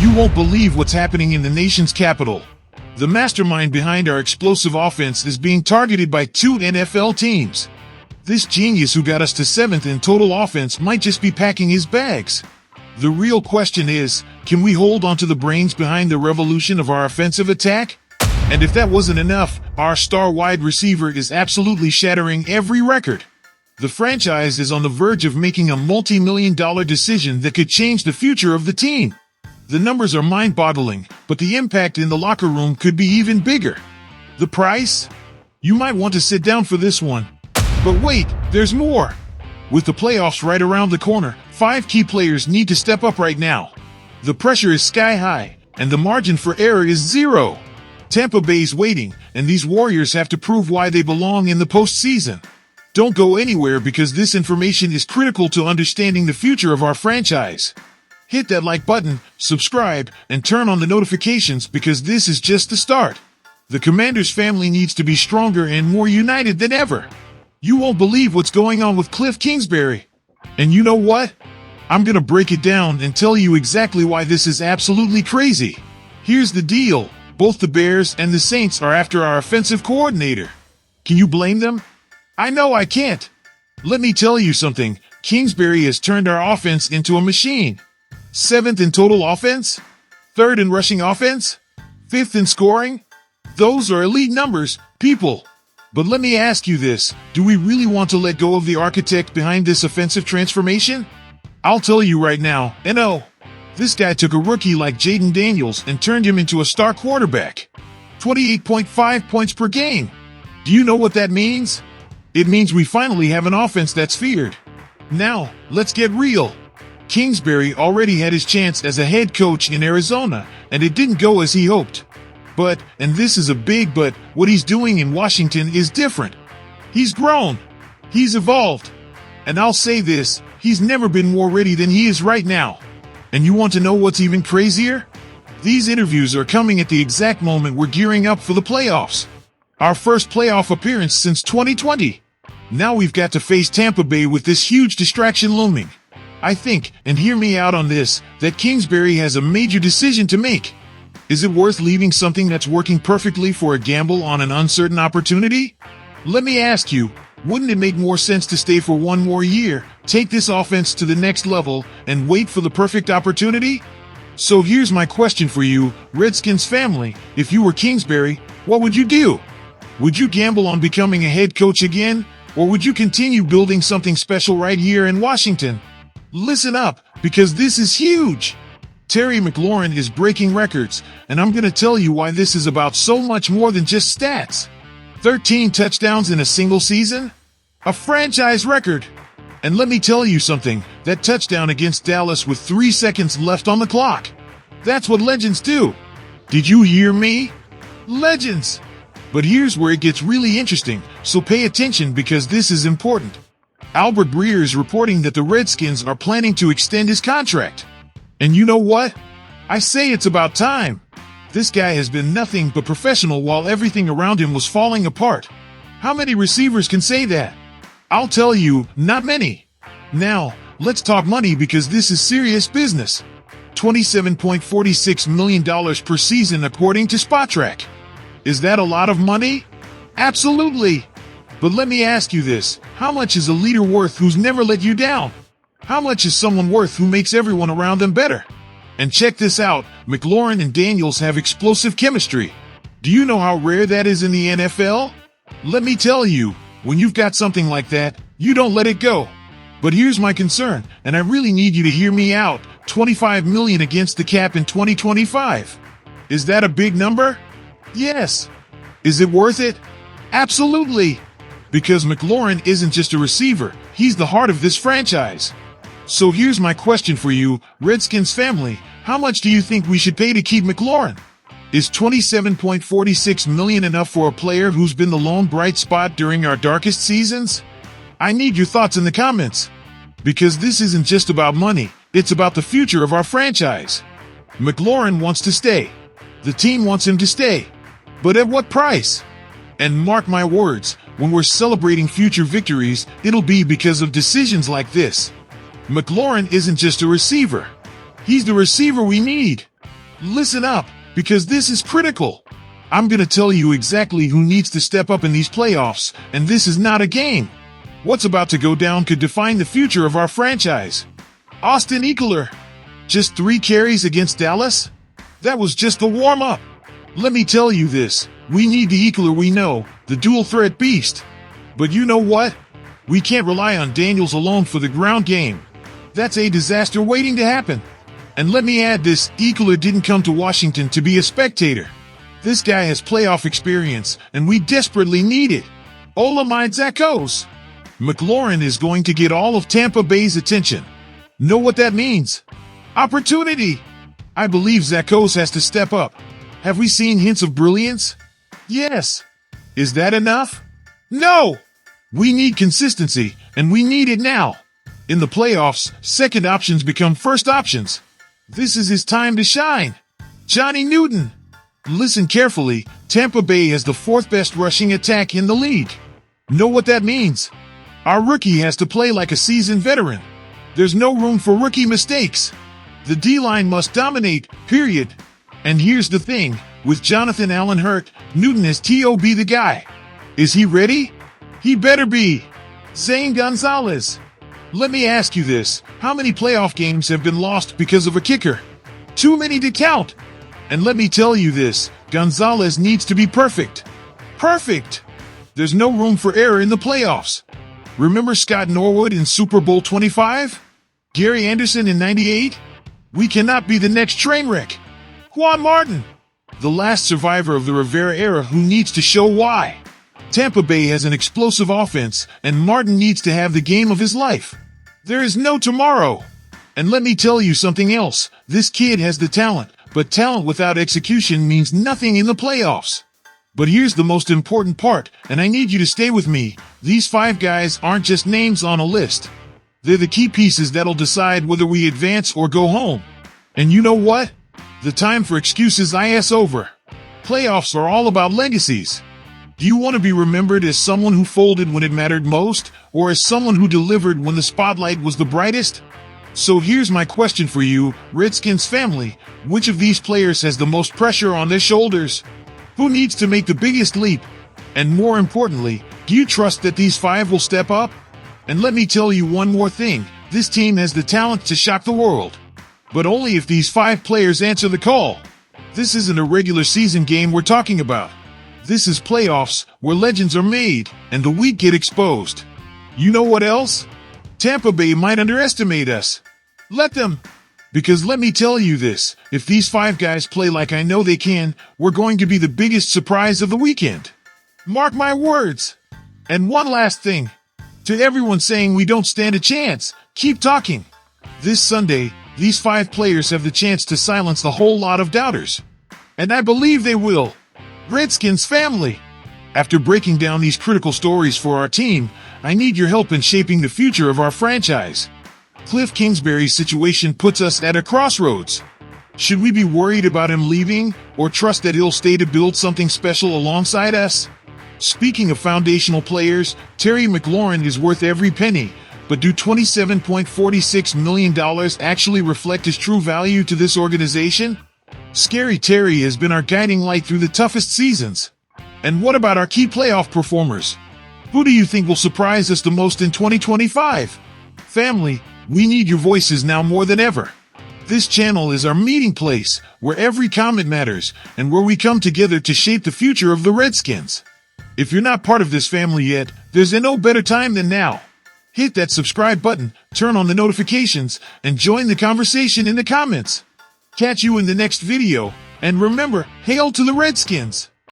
You won't believe what's happening in the nation's capital. The mastermind behind our explosive offense is being targeted by 2 NFL teams. This genius who got us to 7th in total offense might just be packing his bags. The real question is, can we hold on to the brains behind the revolution of our offensive attack? And if that wasn't enough, our star wide receiver is absolutely shattering every record. The franchise is on the verge of making a multi-million-dollar decision that could change the future of the team. The numbers are mind-boggling, but the impact in the locker room could be even bigger. The price? You might want to sit down for this one. But wait, there's more. With the playoffs right around the corner, 5 key players need to step up right now. The pressure is sky high, and the margin for error is 0. Tampa Bay's waiting, and these Warriors have to prove why they belong in the postseason. Don't go anywhere because this information is critical to understanding the future of our franchise. Hit that like button, subscribe, and turn on the notifications because this is just the start. The Commanders family needs to be stronger and more united than ever. You won't believe what's going on with Cliff Kingsbury. And you know what? I'm gonna break it down and tell you exactly why this is absolutely crazy. Here's the deal. Both the Bears and the Saints are after our offensive coordinator. Can you blame them? I know I can't. Let me tell you something. Kingsbury has turned our offense into a machine. 7th in total offense? 3rd in rushing offense? 5th in scoring? Those are elite numbers, people. But let me ask you this. Do we really want to let go of the architect behind this offensive transformation? I'll tell you right now, no. This guy took a rookie like Jaden Daniels and turned him into a star quarterback. 28.5 points per game. Do you know what that means? It means we finally have an offense that's feared. Now, let's get real. Kingsbury already had his chance as a head coach in Arizona, and it didn't go as he hoped. But, and this is a big but, what he's doing in Washington is different. He's grown. He's evolved. And I'll say this, he's never been more ready than he is right now. And you want to know what's even crazier? These interviews are coming at the exact moment we're gearing up for the playoffs. Our first playoff appearance since 2020. Now we've got to face Tampa Bay with this huge distraction looming. I think, and hear me out on this, that Kingsbury has a major decision to make. Is it worth leaving something that's working perfectly for a gamble on an uncertain opportunity? Let me ask you, wouldn't it make more sense to stay for one more year, take this offense to the next level, and wait for the perfect opportunity? So here's my question for you, Redskins family. If you were Kingsbury, what would you do? Would you gamble on becoming a head coach again? Or would you continue building something special right here in Washington? Listen up, because this is huge. Terry McLaurin is breaking records, and I'm going to tell you why this is about so much more than just stats. 13 touchdowns in a single season? A franchise record. And let me tell you something, that touchdown against Dallas with 3 seconds left on the clock. That's what legends do. Did you hear me? Legends. But here's where it gets really interesting, so pay attention because this is important. Albert Breer is reporting that the Redskins are planning to extend his contract. And you know what? I say it's about time. This guy has been nothing but professional while everything around him was falling apart. How many receivers can say that? I'll tell you, not many. Now, let's talk money because this is serious business. $27.46 million per season according to Spotrac. Is that a lot of money? Absolutely. But let me ask you this, how much is a leader worth who's never let you down? How much is someone worth who makes everyone around them better? And check this out, McLaurin and Daniels have explosive chemistry. Do you know how rare that is in the NFL? Let me tell you, when you've got something like that, you don't let it go. But here's my concern, and I really need you to hear me out, $25 million against the cap in 2025. Is that a big number? Yes. Is it worth it? Absolutely. Because McLaurin isn't just a receiver, he's the heart of this franchise. So here's my question for you, Redskins family, how much do you think we should pay to keep McLaurin? Is $27.46 million enough for a player who's been the lone bright spot during our darkest seasons? I need your thoughts in the comments. Because this isn't just about money, it's about the future of our franchise. McLaurin wants to stay. The team wants him to stay. But at what price? And mark my words, when we're celebrating future victories, it'll be because of decisions like this. McLaurin isn't just a receiver. He's the receiver we need. Listen up, because this is critical. I'm gonna tell you exactly who needs to step up in these playoffs, and this is not a game. What's about to go down could define the future of our franchise. Austin Eckler. Just 3 carries against Dallas? That was just the warm-up. Let me tell you this, we need the Eckler we know, the dual-threat beast. But you know what? We can't rely on Daniels alone for the ground game. That's a disaster waiting to happen. And let me add this, Eckler didn't come to Washington to be a spectator. This guy has playoff experience, and we desperately need it. Olamide Zakos. McLaurin is going to get all of Tampa Bay's attention. Know what that means? Opportunity. I believe Zakos has to step up. Have we seen hints of brilliance? Yes. Is that enough? No! We need consistency, and we need it now. In the playoffs, second options become first options. This is his time to shine. Johnny Newton. Listen carefully, Tampa Bay has the 4th best rushing attack in the league. Know what that means? Our rookie has to play like a seasoned veteran. There's no room for rookie mistakes. The D-line must dominate, period. And here's the thing, with Jonathan Allen hurt, Newton is T.O.B. the guy. Is he ready? He better be. Zane Gonzalez. Let me ask you this, how many playoff games have been lost because of a kicker? Too many to count. And let me tell you this, Gonzalez needs to be perfect. Perfect! There's no room for error in the playoffs. Remember Scott Norwood in Super Bowl 25? Gary Anderson in 98? We cannot be the next train wreck. Juan Martin, the last survivor of the Rivera era who needs to show why. Tampa Bay has an explosive offense, and Martin needs to have the game of his life. There is no tomorrow. And let me tell you something else, this kid has the talent, but talent without execution means nothing in the playoffs. But here's the most important part, and I need you to stay with me. These 5 guys aren't just names on a list. They're the key pieces that'll decide whether we advance or go home. And you know what? The time for excuses is over. Playoffs are all about legacies. Do you want to be remembered as someone who folded when it mattered most, or as someone who delivered when the spotlight was the brightest? So here's my question for you, Redskins family. Which of these players has the most pressure on their shoulders? Who needs to make the biggest leap? And more importantly, do you trust that these 5 will step up? And let me tell you one more thing, this team has the talent to shock the world. But only if these 5 players answer the call. This isn't a regular season game we're talking about. This is playoffs, where legends are made, and the weak get exposed. You know what else? Tampa Bay might underestimate us. Let them. Because let me tell you this, if these 5 guys play like I know they can, we're going to be the biggest surprise of the weekend. Mark my words. And one last thing. To everyone saying we don't stand a chance, keep talking. This Sunday, these 5 players have the chance to silence the whole lot of doubters. And I believe they will. Redskins family. After breaking down these critical stories for our team, I need your help in shaping the future of our franchise. Cliff Kingsbury's situation puts us at a crossroads. Should we be worried about him leaving, or trust that he'll stay to build something special alongside us? Speaking of foundational players, Terry McLaurin is worth every penny, but do $27.46 million actually reflect his true value to this organization? Scary Terry has been our guiding light through the toughest seasons. And what about our key playoff performers? Who do you think will surprise us the most in 2025? Family, we need your voices now more than ever. This channel is our meeting place, where every comment matters, and where we come together to shape the future of the Redskins. If you're not part of this family yet, there's no better time than now. Hit that subscribe button, turn on the notifications, and join the conversation in the comments. Catch you in the next video, and remember, hail to the Redskins!